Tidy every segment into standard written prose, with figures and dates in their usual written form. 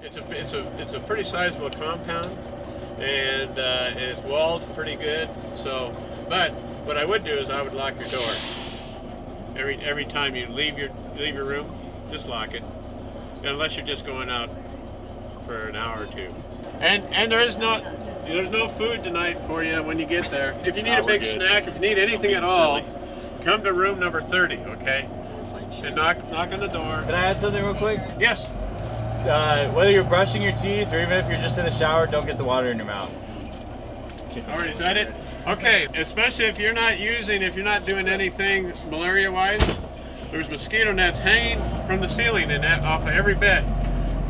It's a pretty sizable compound, and it's walled pretty good. So, but what I would do is I would lock your door every time you leave your room. Just lock it, unless you're just going out for an hour or two. And there's no food tonight for you when you get there. If you need a big snack, if you need anything at all, come to room number 30, okay? And knock on the door. Can I add something real quick? Yes. Whether you're brushing your teeth or even if you're just in the shower, don't get the water in your mouth. All right, is that it? Okay, especially if you're not doing anything malaria-wise, there's mosquito nets hanging from the ceiling and off of every bed.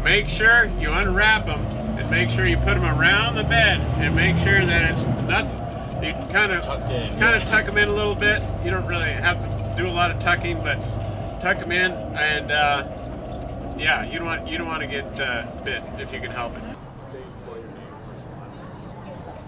Make sure you unwrap them and make sure you put them around the bed and make sure that it's nothing. You kind of tuck them in a little bit. You don't really have to do a lot of tucking, but tuck them in, and yeah, you don't want to get bit if you can help it.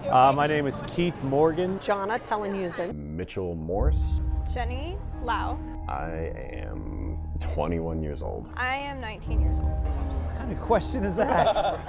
My name is Keith Morgan. Jonna Tellenhusen. Mitchell Morse. Jenny Lau. I am 21 years old. I am 19 years old. What kind of question is that?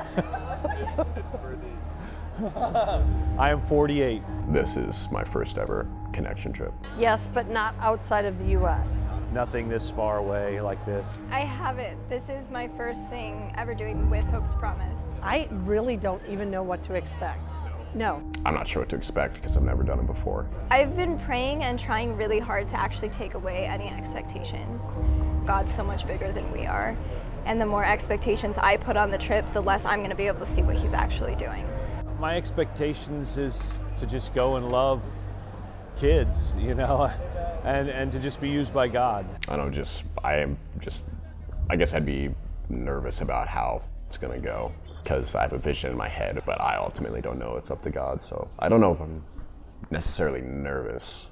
I am 48. This is my first ever connection trip. Yes, but not outside of the U.S. Nothing this far away like this. I haven't. This is my first thing ever doing with Hope's Promise. I really don't even know what to expect. No. I'm not sure what to expect because I've never done it before. I've been praying and trying really hard to actually take away any expectations. God's so much bigger than we are. And the more expectations I put on the trip, the less I'm going to be able to see what He's actually doing. My expectations is to just go and love kids, you know, and to just be used by God. I guess I'd be nervous about how it's going to go because I have a vision in my head, but I ultimately don't know. It's up to God. So I don't know if I'm necessarily nervous.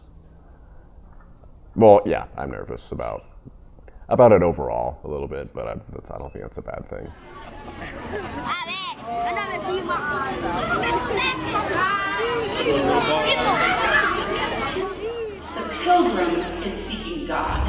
Well, yeah, I'm nervous about it overall a little bit, but I don't think that's a bad thing. The pilgrim is seeking God.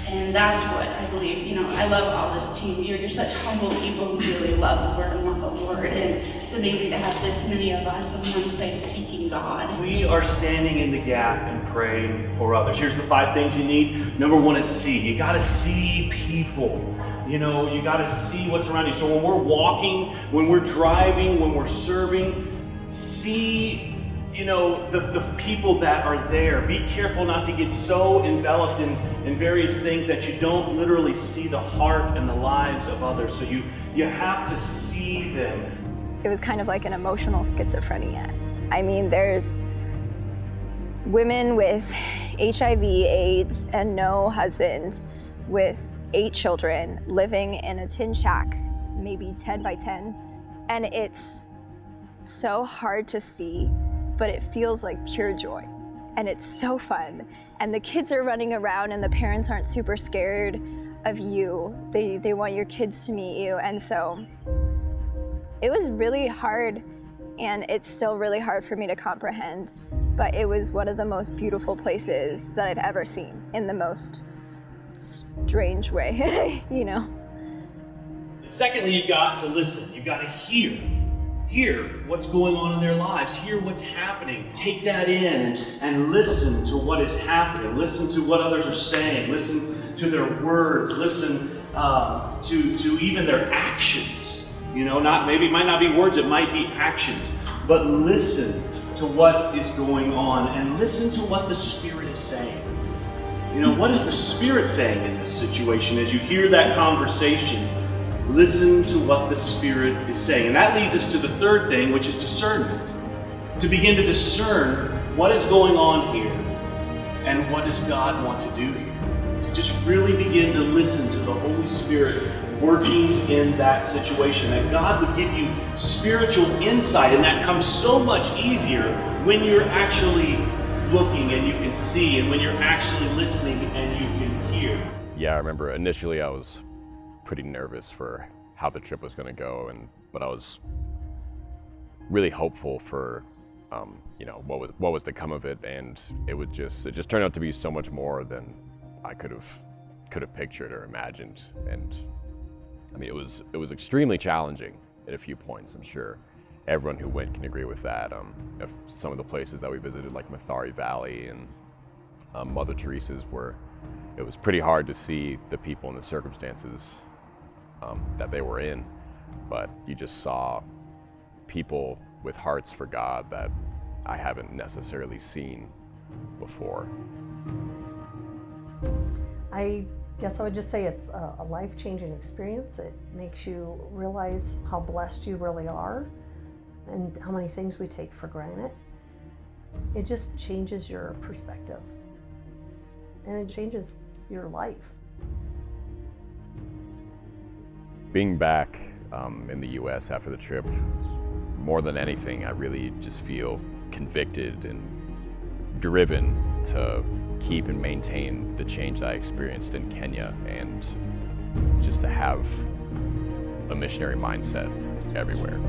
And that's what I believe. You know, I love all this team. You're such humble people who really love the Word and want the Lord. And it's amazing to have this many of us in one place seeking God. We are standing in the gap and praying for others. Here's the 5 things you need. Number 1 is see. You got to see people. You know, you got to see what's around you. So when we're walking, when we're driving, when we're serving, see, you know, the people that are there. Be careful not to get so enveloped in various things that you don't literally see the heart and the lives of others. So you have to see them. It was kind of like an emotional schizophrenia. I mean, there's women with HIV, AIDS, and no husband with 8 children living in a tin shack, maybe 10 by 10. And it's so hard to see, but it feels like pure joy. And it's so fun. And the kids are running around and the parents aren't super scared of you. They want your kids to meet you. And so it was really hard, and it's still really hard for me to comprehend, but it was one of the most beautiful places that I've ever seen in the most strange way, you know? Secondly, you got to listen. You got to hear what's going on in their lives, hear what's happening, take that in and listen to what is happening, listen to what others are saying, listen to their words, listen to even their actions. You know, it might not be words, it might be actions, but listen to what is going on and listen to what the Spirit is saying. You know, what is the Spirit saying in this situation? As you hear that conversation, listen to what the Spirit is saying. And that leads us to the third thing, which is discernment. To begin to discern what is going on here and what does God want to do here. To just really begin to listen to the Holy Spirit working in that situation. That God would give you spiritual insight, and that comes so much easier when you're actually looking and you can see, and when you're actually listening and you can hear. Yeah, I remember initially I was pretty nervous for how the trip was going to go, but I was really hopeful for you know, what was to come of it, and it just turned out to be so much more than I could have pictured or imagined. And I mean, it was extremely challenging at a few points, I'm sure. Everyone who went can agree with that. Some of the places that we visited, like Mathari Valley and Mother Teresa's, it was pretty hard to see the people and the circumstances that they were in, but you just saw people with hearts for God that I haven't necessarily seen before. I guess I would just say it's a life-changing experience. It makes you realize how blessed you really are and how many things we take for granted. It just changes your perspective and it changes your life. Being back in the US after the trip, more than anything, I really just feel convicted and driven to keep and maintain the change that I experienced in Kenya, and just to have a missionary mindset everywhere.